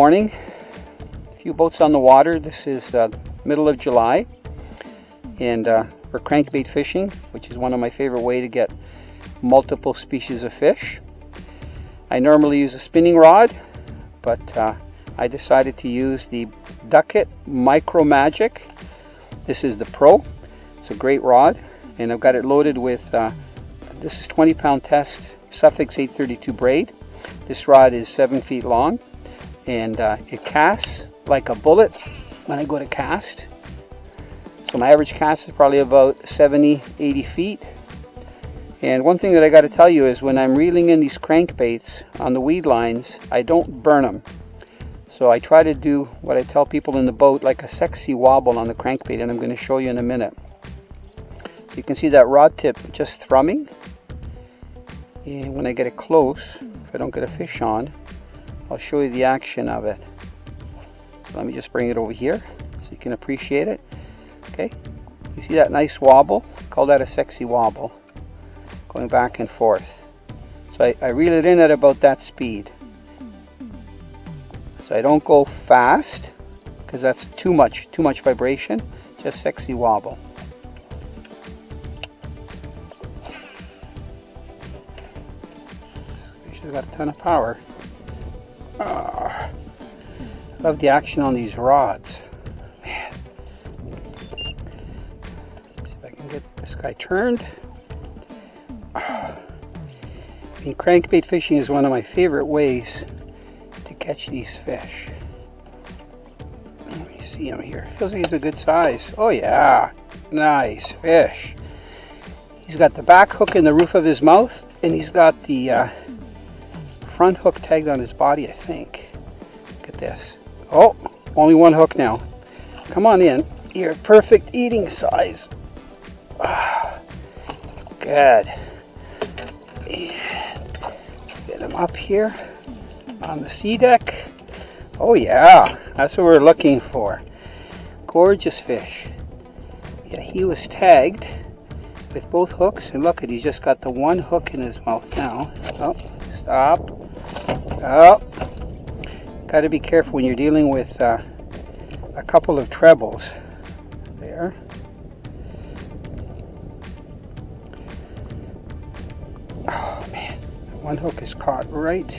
morning. A few boats on the water. This is middle of July, and we're crankbait fishing, which is one of my favorite ways to get multiple species of fish. I normally use a spinning rod, but I decided to use the Duckett Micro Magic. This is the Pro. It's a great rod, and I've got it loaded with this is 20-pound test Suffix 832 braid. This rod is 7 feet long, and it casts like a bullet when I go to cast. So my average cast is probably about 70-80 feet. And one thing that I got to tell you is when I'm reeling in these crankbaits on the weed lines, I don't burn them. So I try to do what I tell people in the boat, like a sexy wobble on the crankbait, and I'm going to show you in a minute. You can see that rod tip just thrumming. And when I get it close, if I don't get a fish on, I'll show you the action of it. So let me just bring it over here so you can appreciate it. Okay, you see that nice wobble? Call that a sexy wobble, going back and forth. So I reel it in at about that speed. So I don't go fast because that's too much vibration. Just sexy wobble. She's got a ton of power. Love the action on these rods. Man. See if I can get this guy turned. And crankbait fishing is one of my favorite ways to catch these fish. Let me see him here. Feels like he's a good size. Oh yeah, nice fish. He's got the back hook in the roof of his mouth, and he's got the front hook tagged on his body, I think. Look at this. Oh, only one hook now. Come on in. You're perfect eating size. Good. And get him up here on the sea deck. Oh yeah, that's what we're looking for. Gorgeous fish. Yeah, he was tagged with both hooks, and look at, he's just got the one hook in his mouth now. Oh, stop. Oh, got to be careful when you're dealing with a couple of trebles. There. Oh man, one hook is caught right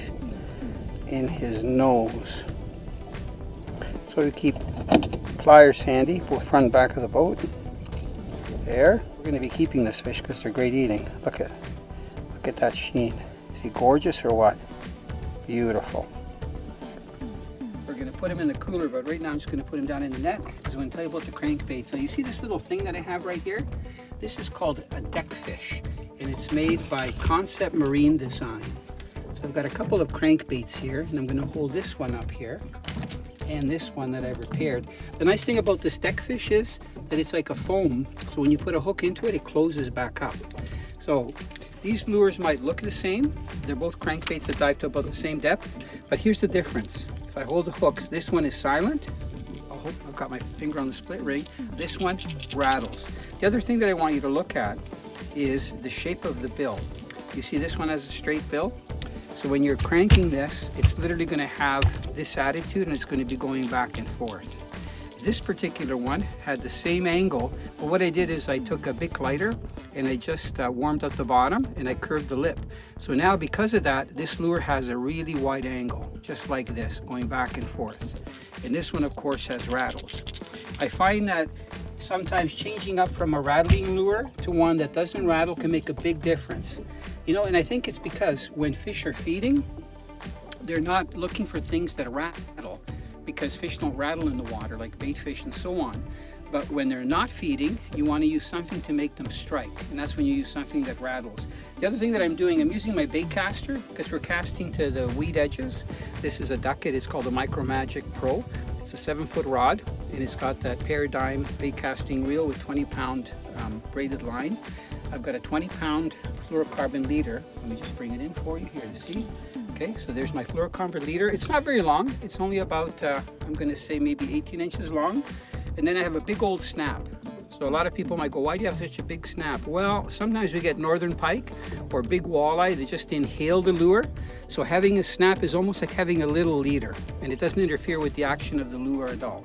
in his nose. So we keep pliers handy, both front and back of the boat. There. We're going to be keeping this fish because they're great eating. Look at that sheen. Is he gorgeous or what? Beautiful. We're going to put him in the cooler, but right now I'm just going to put him down in the net because I'm going to tell you about the crankbait. So you see this little thing that I have right here? This is called a deck fish, and it's made by Concept Marine Design. So I've got a couple of crankbaits here, and I'm going to hold this one up here and this one that I've repaired. The nice thing about this deck fish is that it's like a foam, so when you put a hook into it, it closes back up. So these lures might look the same. They're both crankbaits that dive to about the same depth, but here's the difference. If I hold the hooks, this one is silent. I've got my finger on the split ring. This one rattles. The other thing that I want you to look at is the shape of the bill. You see this one has a straight bill? So when you're cranking this, it's literally going to have this attitude, and it's going to be going back and forth. This particular one had the same angle, but what I did is I took a Bic lighter and I just warmed up the bottom and I curved the lip. So now because of that, this lure has a really wide angle, just like this, going back and forth. And this one of course has rattles. I find that sometimes changing up from a rattling lure to one that doesn't rattle can make a big difference. You know, and I think it's because when fish are feeding, they're not looking for things that rattle, because fish don't rattle in the water like bait fish and so on. But when they're not feeding, you want to use something to make them strike, and that's when you use something that rattles. The other thing that I'm doing, I'm using my Baitcaster because we're casting to the weed edges. This is a Duckett, it's called a Micro Magic Pro. It's a 7-foot rod, and it's got that Paradigm baitcasting reel with 20-pound braided line. I've got a 20-pound fluorocarbon leader. Let me just bring it in for you here to see. Okay, so there's my fluorocarbon leader. It's not very long. It's only about, I'm going to say maybe 18 inches long. And then I have a big old snap. So a lot of people might go, why do you have such a big snap? Well, sometimes we get northern pike or big walleye that just inhale the lure. So having a snap is almost like having a little leader, and it doesn't interfere with the action of the lure at all.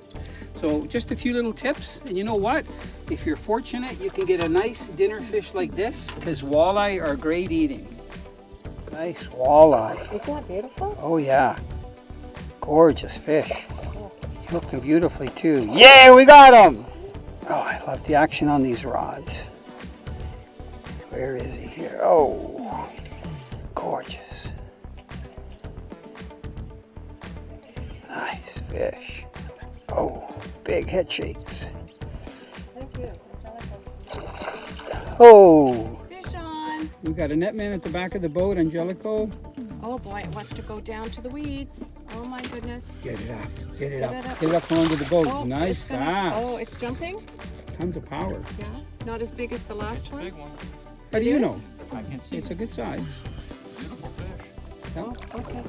So just a few little tips, and you know what? If you're fortunate, you can get a nice dinner fish like this, because walleye are great eating. Nice walleye. Isn't that beautiful? Oh yeah, gorgeous fish. Looking beautifully too. Yeah, we got him! Oh, I love the action on these rods. Where is he here? Oh, gorgeous. Nice fish. Oh, big head shakes. Thank you. Oh, Fish on. we got a net man at the back of the boat, Angelico. Oh boy, it wants to go down to the weeds. Oh my goodness. Get it up, get it Get up. it up. Get it up onto the boat. Oh, Nice it's gonna- bass. Oh, it's jumping? Tons of power. Yeah. Not as big as the last one? Big one. How do It you is? know? I can see. It's a good size. Beautiful fish. Yeah. Oh, okay.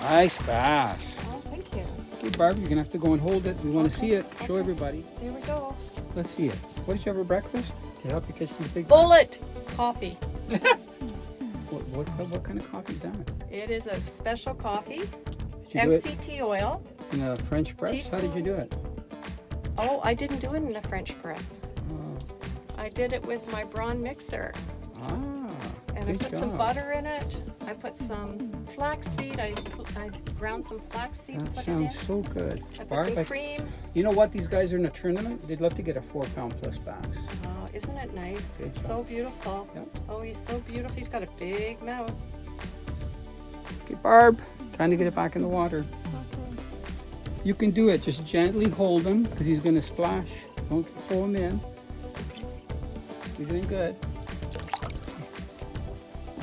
Nice bass. Oh, thank you. Okay, Barb, you're gonna have to go and hold it. We want to Okay, see it. Show okay. everybody. Here we go. Let's see it. What did you have for breakfast? To help you catch these big. Bullet coffee. What kind of coffee is that? It is a special coffee. Did you do it MCT oil. in a French press? How did you do it? Oh, I didn't do it in a French press. Oh, I did it with my Braun mixer. ah, And I good put some job. butter in it. I put some flaxseed. I ground some flaxseed. That Put it in. sounds so good. I put Barb, some cream. you know what? These guys are in a tournament. They'd love to get a 4-pound plus bass. Oh, isn't it nice? Good It's job. so beautiful. Yep. Oh, he's so beautiful. He's got a big mouth. Okay, Barb, trying to get it back in the water. You can do it. Just gently hold him because he's going to splash. Don't throw him in. You're doing good.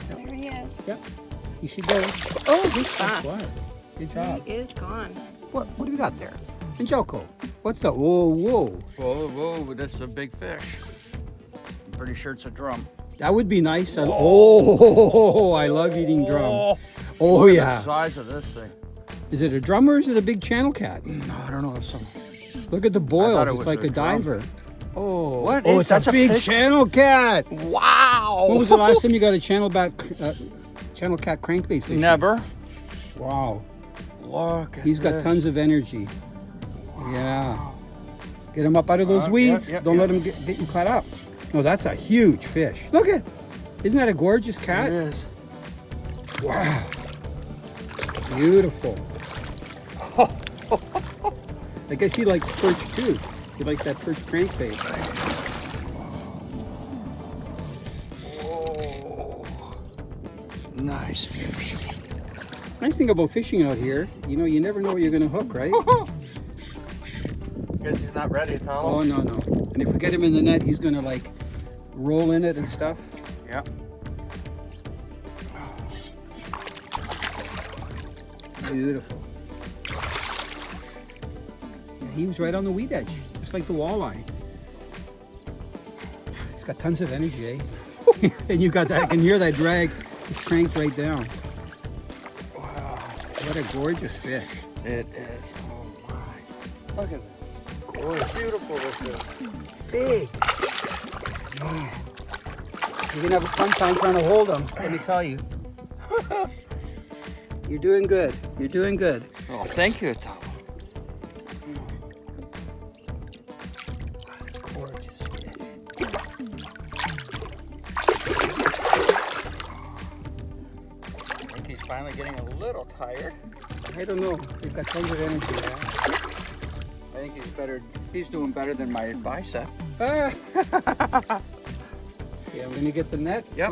There he is. Yep. He should go. Oh, he's fast. What? Good job. He is gone. What do we got there? Angelico, what's that? Whoa, whoa. Whoa, whoa, that's a big fish. I'm pretty sure it's a drum. That would be nice. Oh, I love eating drum. Oh, Look at yeah. the size of this thing. Is it a drum or is it a big channel cat? No, I don't know. It's some. Look at the I boils. thought it It's was like a a drum. diver. Oh, What oh, is it's that's a a big fish? channel cat. Wow. When was the last time you got a channel cat crankbait fish? Never. Wow. Look at He's got this. tons of energy. Yeah. Get him up out of those weeds. yep, Don't yep. let him get you caught up. No, that's a huge fish. Look at. Isn't that a gorgeous cat? It is. Wow. Beautiful. I guess he likes perch too. He likes that perch crankbait. Whoa. Nice fish. Nice thing about fishing out here, you know, you never know where you're going to hook, right? Guess he's not ready, Tom. Oh, no. And if we get him in the net, he's going to like roll in it and stuff. Yep. Beautiful. Yeah, he was right on the weed edge, just like the walleye. He's got tons of energy, eh? And you got that, I can hear that drag. He's cranked right down. Wow, what a gorgeous fish. It is. Oh my. Look at this. Gorgeous. Beautiful this is. Big. Man. You're gonna have a fun time trying to hold him, let me tell you. You're doing good. You're doing good. Oh, thank you, Tom. Gorgeous fish. I think he's finally getting a little tired. I don't know. They've got tons of energy. I think he's better. He's doing better than my bicep. Ah. Okay, I'm gonna get the net. Yep.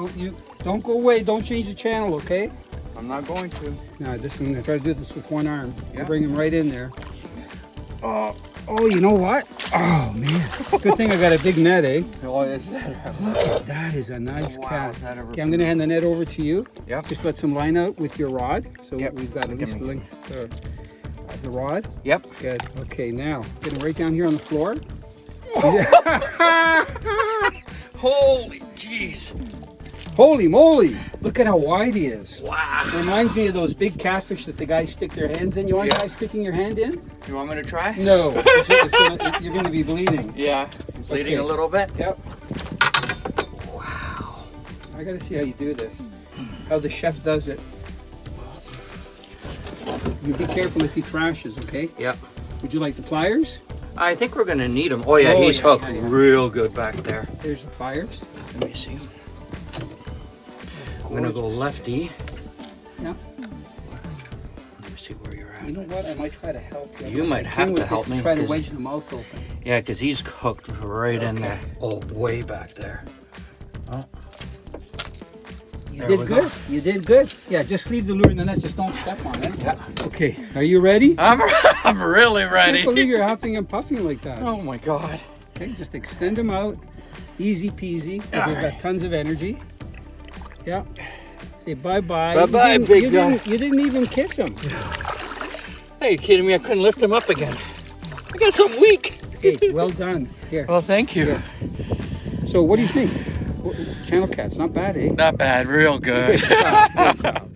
Don't go away. Don't change the channel, okay? I'm not going to. No, I'm gonna try to do this with one arm. Yeah. Bring him right in there. Oh, you know what? Oh man, good thing I got a big net, eh? Oh, is that? That is a nice Wow, cat. is that ever Okay, I'm gonna hand the net over to you. Yep. Just let some line out with your rod, so Yep. we've got at least the length of the rod. Yep. Good. Okay, now get him right down here on the floor. Holy jeez. Holy moly! Look at how wide he is. Wow. Reminds me of those big catfish that the guys stick their hands in. You want guys sticking your hand in? You want me to try? No. You're going to be bleeding. Yeah. Bleeding Okay. a little bit? Yep. Wow. I got to see how you do this. How the chef does it. You be careful if he thrashes, okay? Yep. Would you like the pliers? I think we're gonna need him. Oh yeah, he's hooked real good back there. There's the pliers. Let me see. I'm gonna go lefty. Yeah. Let me see where you're at. You know what? I might try to help you. You might have to help me. Try to wedge the mouth open. Yeah, because he's hooked right in there. Oh, way back there. Oh. You There did we good. go. You did good. Yeah, just leave the lure in the net. Just don't step on it. Yeah. Okay. Are you ready? I'm really I ready. can't believe you're huffing and puffing like that. Oh my God. Okay, just extend them out. Easy peasy, because they've got tons of energy. Yeah. Say bye-bye. Bye-bye, big guy. You didn't even kiss him. Are you kidding me? I couldn't lift him up again. I got something weak. Hey, well done. Here. Well, thank you. So what do you think? Channel cat's not bad, eh? Not bad. Real good. Good job.